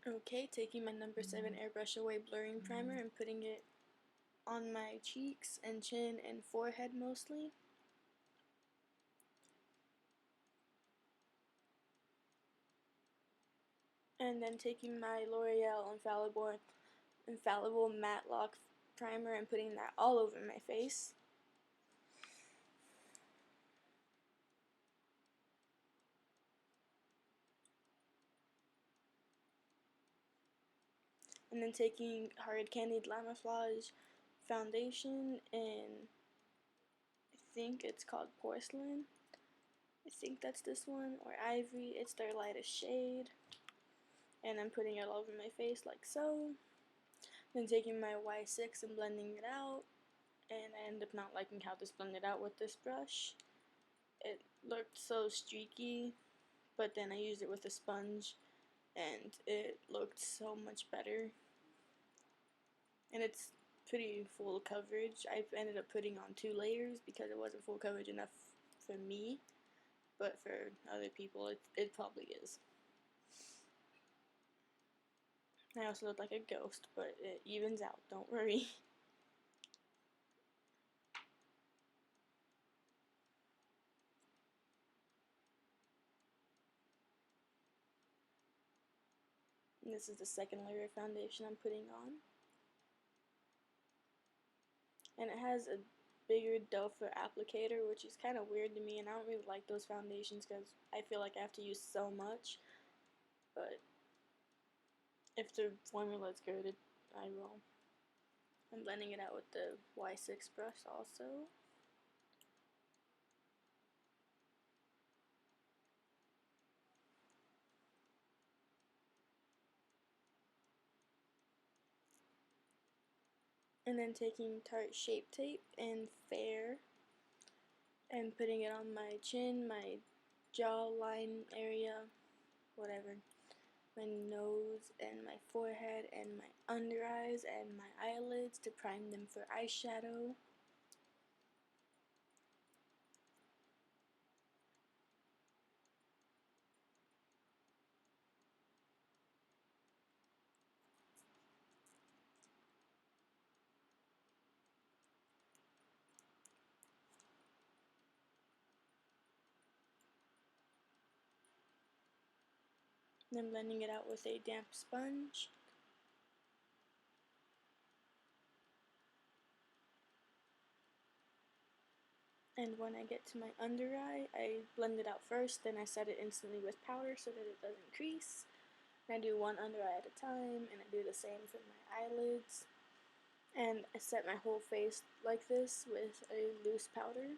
Okay, taking my number 7 Airbrush Away Blurring Primer and putting it on my cheeks and chin and forehead mostly. And then taking my L'Oreal Infallible Matte Lock Primer and putting that all over my face. And then taking Hard Candy Glamoflauge foundation in, I think it's called Porcelain. I think that's this one, or Ivory. It's their lightest shade. And I'm putting it all over my face like so. Then taking my Y6 and blending it out. And I end up not liking how this blended out with this brush. It looked so streaky, but then I used it with a sponge and it looked so much better. And it's pretty full coverage. I've ended up putting on 2 layers because it wasn't full coverage enough for me, but for other people it probably is. I also look like a ghost, but it evens out, don't worry. And this is the second layer of foundation I'm putting on. And it has a bigger doe-foot applicator, which is kind of weird to me, and I don't really like those foundations because I feel like I have to use so much. But if the formula is good, I will. I'm blending it out with the Y6 brush also. And then taking Tarte Shape Tape and Fair and putting it on my chin, my jawline area, whatever, my nose and my forehead and my under eyes and my eyelids to prime them for eyeshadow. Then blending it out with a damp sponge. And when I get to my under eye, I blend it out first, then I set it instantly with powder so that it doesn't crease. And I do one under eye at a time, and I do the same for my eyelids. And I set my whole face like this with a loose powder.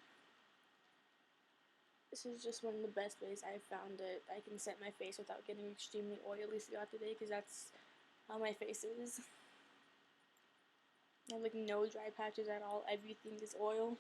This is just one of the best ways I've found that I can set my face without getting extremely oily throughout the day, because that's how my face is. I have like no dry patches at all, everything is oil.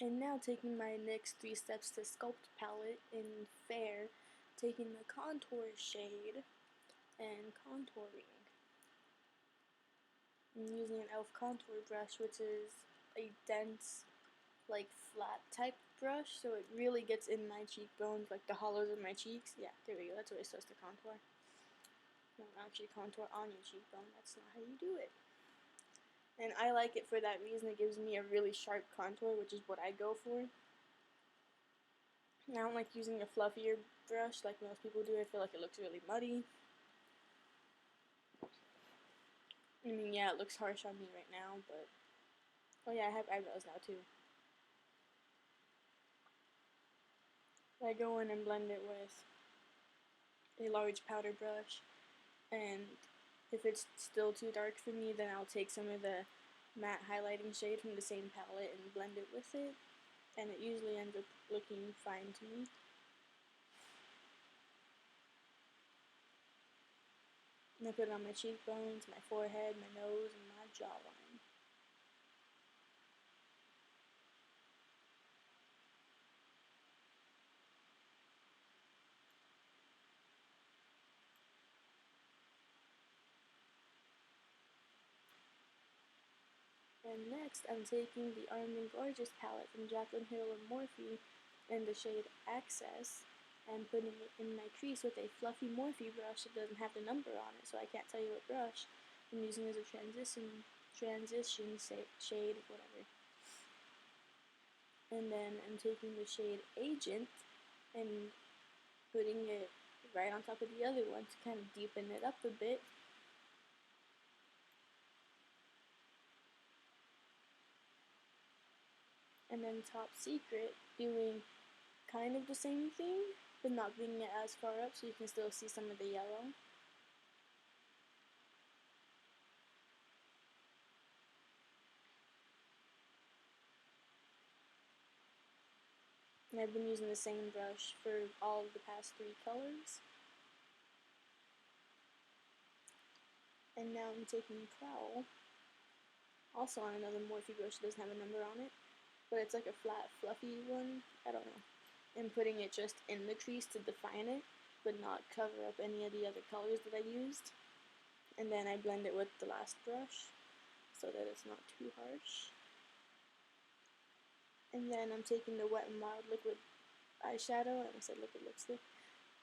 And now taking my next 3 steps to sculpt palette in Fair, taking the contour shade and contouring. I'm using an e.l.f. contour brush, which is a dense, like flat type brush, so it really gets in my cheekbones, like the hollows of my cheeks. Yeah, there we go, that's what it's supposed to contour. Don't actually contour on your cheekbone, that's not how you do it. And I like it for that reason. It gives me a really sharp contour, which is what I go for. I don't like using a fluffier brush like most people do. I feel like it looks really muddy. I mean, yeah, it looks harsh on me right now, but... Oh yeah, I have eyebrows now too. I go in and blend it with a large powder brush, and if it's still too dark for me, then I'll take some of the matte highlighting shade from the same palette and blend it with it. and it usually ends up looking fine to me. And I put it on my cheekbones, my forehead, my nose, and my jawline. And next, I'm taking the Armed and Gorgeous palette from Jaclyn and Morphe in the shade Access and putting it in my crease with a fluffy Morphe brush that doesn't have the number on it, so I can't tell you what brush I'm using as a transition shade, whatever. And then I'm taking the shade Agent and putting it right on top of the other one to kind of deepen it up a bit. And then Top Secret, doing kind of the same thing, but not bringing it as far up so you can still see some of the yellow. And I've been using the same brush for all of the past 3 colors. And now I'm taking Prowl, also on another Morphe brush that doesn't have a number on it, but it's like a flat, fluffy one, I don't know, and putting it just in the crease to define it, but not cover up any of the other colors that I used. And then I blend it with the last brush so that it's not too harsh. And then I'm taking the Wet n Wild liquid eyeshadow, and I said liquid lipstick,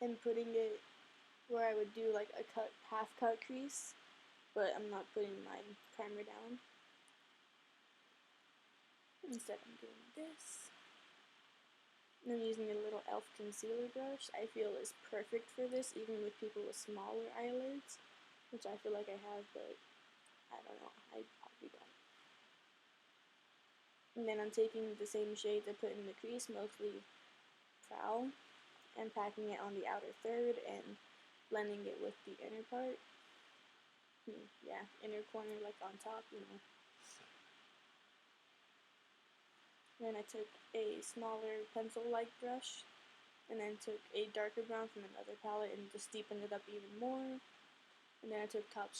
and putting it where I would do like a half cut crease, but I'm not putting my primer down. Instead I'm doing this. And I'm using a little e.l.f. concealer brush. I feel is perfect for this, even with people with smaller eyelids, which I feel like I have, but I don't know, I probably don't. And then I'm taking the same shades I put in the crease, mostly Prowl, and packing it on the outer third and blending it with the inner part. Yeah, inner corner, like on top, you know. Then I took a smaller pencil-like brush, and then took a darker brown from another palette and just deepened it up even more. And then I took Top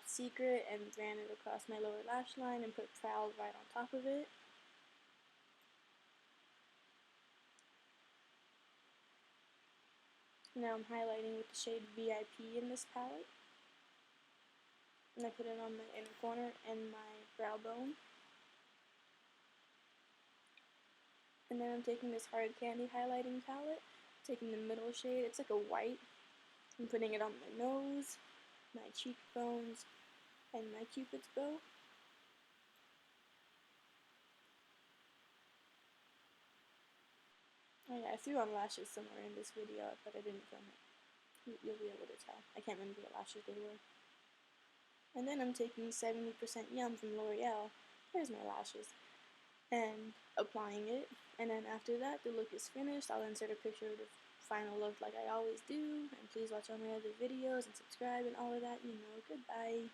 Secret and ran it across my lower lash line and put Prowl right on top of it. Now I'm highlighting with the shade VIP in this palette. And I put it on my inner corner and my brow bone. And then I'm taking this Hard Candy highlighting palette, taking the middle shade, it's like a white, and putting it on my nose, my cheekbones, and my cupid's bow. Oh yeah, I threw on lashes somewhere in this video, but I didn't film it. You'll be able to tell. I can't remember what lashes they were. And then I'm taking 70% Yum from L'Oreal, there's my lashes, and applying it. And then after that, the look is finished. I'll insert a picture of the final look like I always do. And please watch all my other videos and subscribe and all of that, you know. Goodbye.